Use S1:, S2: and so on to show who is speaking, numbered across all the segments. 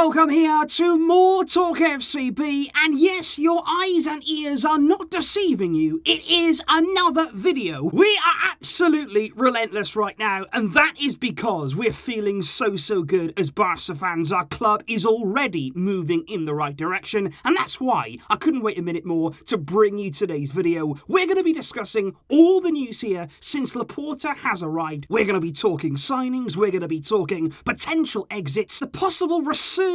S1: welcome here to more TALKFCB, and yes, your eyes and ears are not deceiving you, it is another video. We are absolutely relentless right now, and that is because we're feeling so good as Barca fans. Our club is already moving in the right direction, and that's why I couldn't wait a minute more to bring you today's video. We're going to be discussing all the news here since Laporta has arrived. We're going to be talking signings, we're going to be talking potential exits, the possible resurgence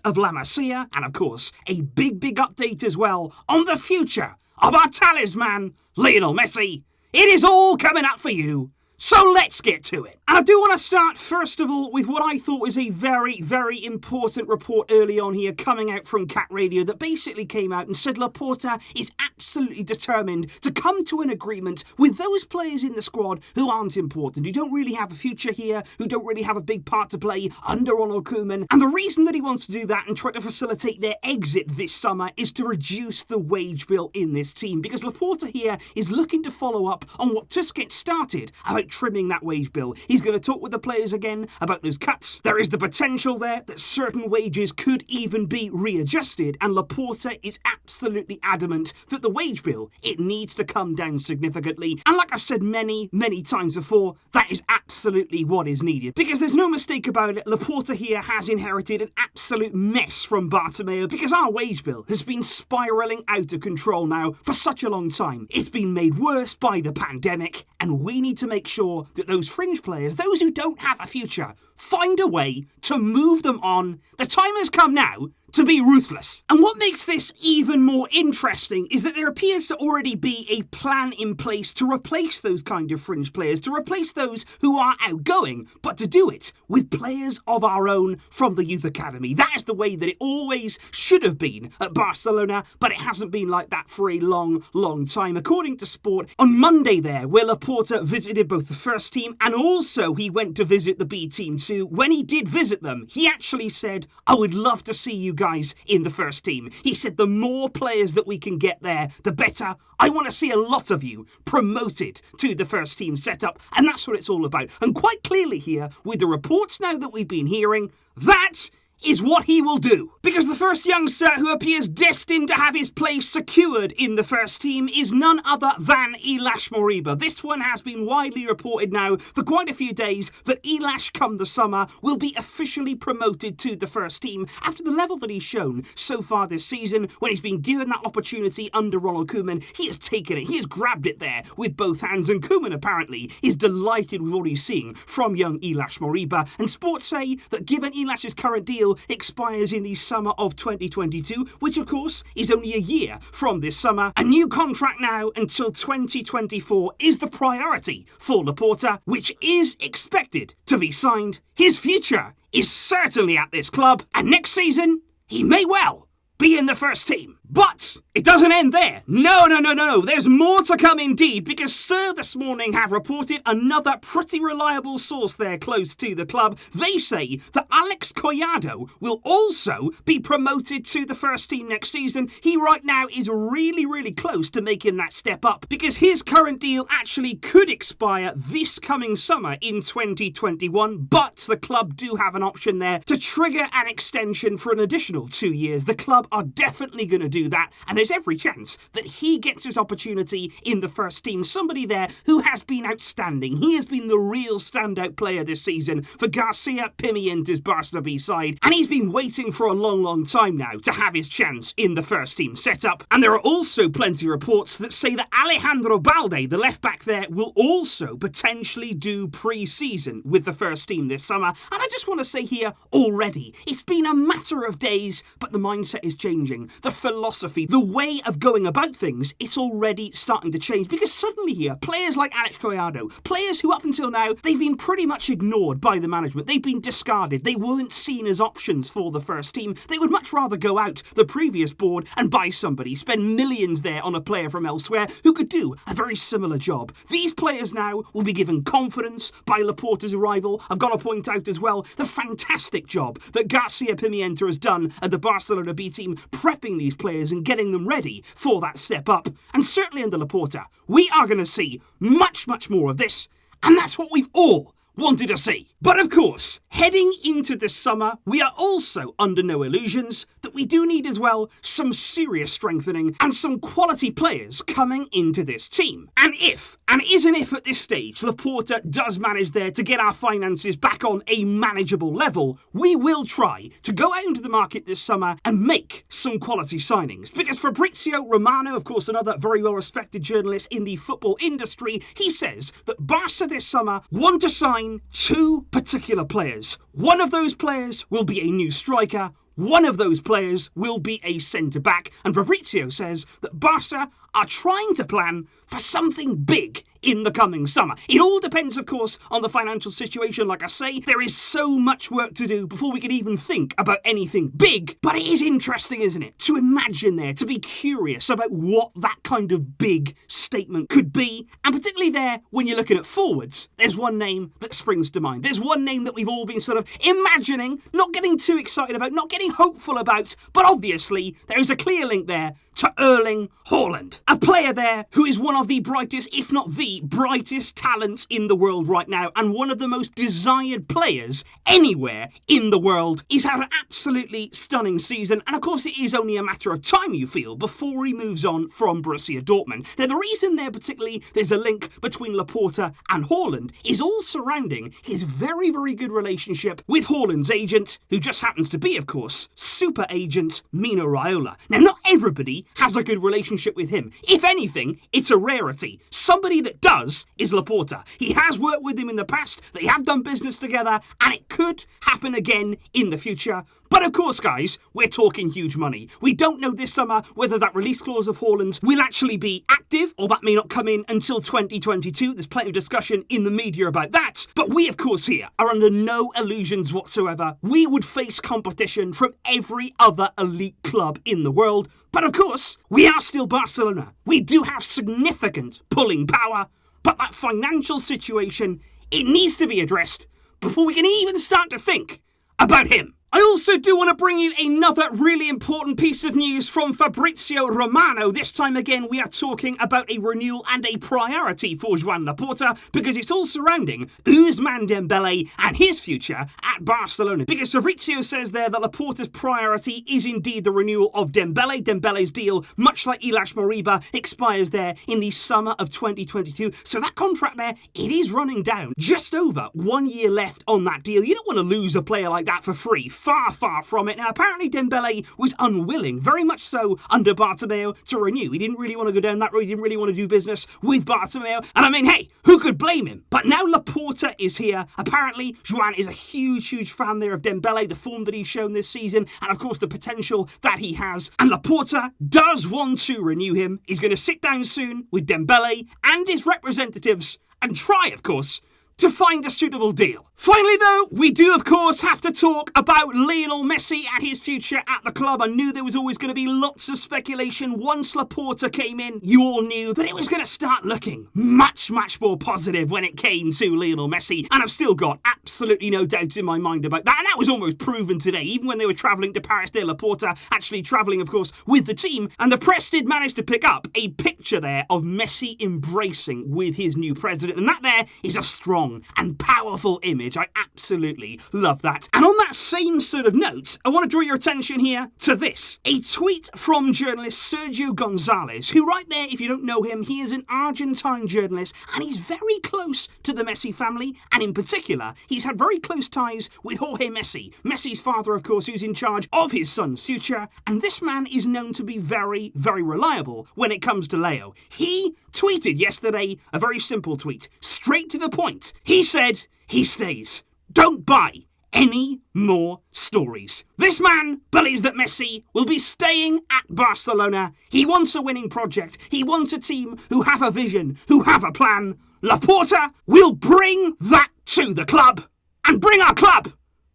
S1: of La Masia, and of course, a big update as well on the future of our talisman, Lionel Messi. It is all coming up for you. So let's get to it. And I do want to start, first of all, with what I thought was a very important report early on here coming out from Cat Radio that basically came out and said Laporta is absolutely determined to come to an agreement with those players in the squad who aren't important, who don't really have a future here, who don't really have a big part to play under Ronald Koeman. And the reason that he wants to do that and try to facilitate their exit this summer is to reduce the wage bill in this team, because Laporta here is looking to follow up on what Tusquets started about trimming that wage bill. He's going to talk with the players again about those cuts. There is the potential there that certain wages could even be readjusted, and Laporta is absolutely adamant that the wage bill, it needs to come down significantly. And like I've said many times before, that is absolutely what is needed, because there's no mistake about it. Laporta here has inherited an absolute mess from Bartomeu, because our wage bill has been spiralling out of control now for such a long time. It's been made worse by the pandemic, and we need to make sure that those fringe players, those who don't have a future, find a way to move them on. The time has come now to be ruthless. And what makes this even more interesting is that there appears to already be a plan in place to replace those kind of fringe players, to replace those who are outgoing, but to do it with players of our own from the youth academy. That is the way that it always should have been at Barcelona, but it hasn't been like that for a long time. According to Sport, on Monday there, where Laporta visited both the first team and also he went to visit the B team too, when he did visit them, he actually said, I would love to see you guys in the first team. He said the more players that we can get there, the better. I want to see a lot of you promoted to the first team setup, and that's what it's all about. And quite clearly here, with the reports now that we've been hearing, that is what he will do. Because the first youngster who appears destined to have his place secured in the first team is none other than Ilaix Moriba. This one has been widely reported now for quite a few days that Ilaix, come the summer, will be officially promoted to the first team after the level that he's shown so far this season. When he's been given that opportunity under Ronald Koeman, he has taken it, he has grabbed it there with both hands, and Koeman apparently is delighted with what he's seeing from young Ilaix Moriba. And sports say that given Ilaix's current deal expires in the summer of 2022, which of course is only a year from this summer, a new contract now until 2024 is the priority for Laporta, which is expected to be signed. His future is certainly at this club, and next season he may well be in the first team. But it doesn't end there. No. There's more to come indeed, because Sir this morning have reported another pretty reliable source there close to the club. They say that Collado will also be promoted to the first team next season. He right now is really close to making that step up, because his current deal actually could expire this coming summer in 2021, but the club do have an option there to trigger an extension for an additional 2 years. The club are definitely going to do that, and there's every chance that he gets his opportunity in the first team. Somebody there who has been outstanding. He has been the real standout player this season for Garcia Pimienta's Barca B side, and he's been waiting for a long time now to have his chance in the first team setup. And there are also plenty of reports that say that Alejandro Balde, the left back there, will also potentially do pre-season with the first team this summer. And I just want to say here already, it's been a matter of days, but the mindset is changing. The philosophy, the way of going about things, it's already starting to change, because suddenly here, players like Collado, players who up until now, they've been pretty much ignored by the management. They've been discarded. They weren't seen as options for the first team. They would much rather go out the previous board and buy somebody, spend millions there on a player from elsewhere who could do a very similar job. These players now will be given confidence by Laporta's arrival. I've got to point out as well the fantastic job that Garcia Pimienta has done at the Barcelona B team, prepping these players and getting them ready for that step up. And certainly under Laporta, we are going to see much more of this, and that's what we've all wanted to see. But of course, heading into this summer, we are also under no illusions that we do need as well some serious strengthening and some quality players coming into this team. And it is an if at this stage, Laporta does manage there to get our finances back on a manageable level, we will try to go out into the market this summer and make some quality signings. Because FABRIZIO Romano, of course, another very well-respected journalist in the football industry, he says that Barça this summer want to sign two particular players. One of those players will be a new striker, one of those players will be a centre-back, and Fabrizio says that Barça are trying to plan for something big in the coming summer. It all depends, of course, on the financial situation. Like I say, there is so much work to do before we can even think about anything big, but it is interesting, isn't it, to imagine there, to be curious about what that kind of big statement could be, and particularly there, when you're looking at forwards, there's one name that springs to mind. There's one name that we've all been sort of imagining, not getting too excited about, not getting hopeful about, but obviously there is a clear link there to Erling Haaland. A player there who is one of the brightest, if not the brightest talents in the world right now, and one of the most desired players anywhere in the world. He's had an absolutely stunning season, and of course it is only a matter of time, you feel, before he moves on from Borussia Dortmund. Now the reason there particularly there's a link between Laporta and Haaland is all surrounding his very, very good relationship with Haaland's agent, who just happens to be, of course, super agent Mino Raiola. Now not everybody has a good relationship with him. If anything, it's a rarity. Somebody that does is Laporta. He has worked with him in the past, they have done business together, and it could happen again in the future. But of course, guys, we're talking huge money. We don't know this summer whether that release clause of Haaland's will actually be active, or that may not come in until 2022. There's plenty of discussion in the media about that. But we, of course, here are under no illusions whatsoever. We would face competition from every other elite club in the world. But of course, we are still Barcelona. We do have significant pulling power, but that financial situation, it needs to be addressed before we can even start to think about him. I also do want to bring you another really important piece of news from Fabrizio Romano. This time again, we are talking about a renewal and a priority for Joan Laporta, because it's all surrounding Ousmane Dembélé and his future at Barcelona. Because Fabrizio says there that Laporta's priority is indeed the renewal of Dembélé. Dembélé's deal, much like Ilaix Moriba, expires there in the summer of 2022. So that contract there, it is running down. Just over 1 year left on that deal. You don't want to lose a player like that for free. Far, far from it. Now, apparently Dembélé was unwilling, very much so, under Bartomeu to renew. He didn't really want to go down that road. He didn't really want to do business with Bartomeu. And I mean, hey, who could blame him? But now Laporta is here. Apparently, Joan is a huge, huge fan there of Dembélé, the form that he's shown this season, and of course the potential that he has. And Laporta does want to renew him. He's going to sit down soon with Dembélé and his representatives and try, of course, to find a suitable deal. Finally though, we do of course have to talk about Lionel Messi and his future at the club. I knew there was always going to be lots of speculation. Once Laporta came in, you all knew that it was going to start looking much, much more positive when it came to Lionel Messi, and I've still got absolutely no doubt in my mind about that, and that was almost proven today, even when they were travelling to Paris there, Laporta actually travelling, of course, with the team, and the press did manage to pick up a picture there of Messi embracing with his new president, and that there is a strong and powerful image. I absolutely love that. And on that same sort of note, I want to draw your attention here to this. A tweet from journalist Sergio Gonzalez, who right there, if you don't know him, he is an Argentine journalist, and he's very close to the Messi family, and in particular, he's had very close ties with Jorge Messi, Messi's father, of course, who's in charge of his son's future, and this man is known to be very, very reliable when it comes to Leo. He tweeted yesterday a very simple tweet, straight to the point. He said he stays. Don't buy any more stories. This man believes that Messi will be staying at Barcelona. He wants a winning project. He wants a team who have a vision, who have a plan. Laporta will bring that to the club and bring our club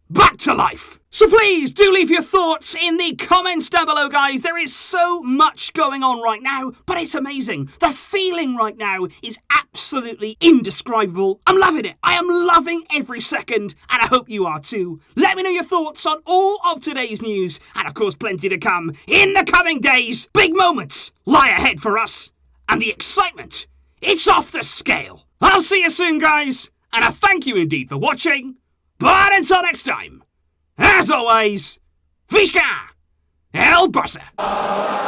S1: back to life. So please do leave your thoughts in the comments down below, guys. There is so much going on right now, but it's amazing. The feeling right now is absolutely indescribable. I'm loving it. I am loving every second, and I hope you are too. Let me know your thoughts on all of today's news, and of course plenty to come in the coming days. Big moments lie ahead for us, and the excitement, it's off the scale. I'll see you soon, guys, and a thank you indeed for watching. But until next time, as always, Visca El Barça!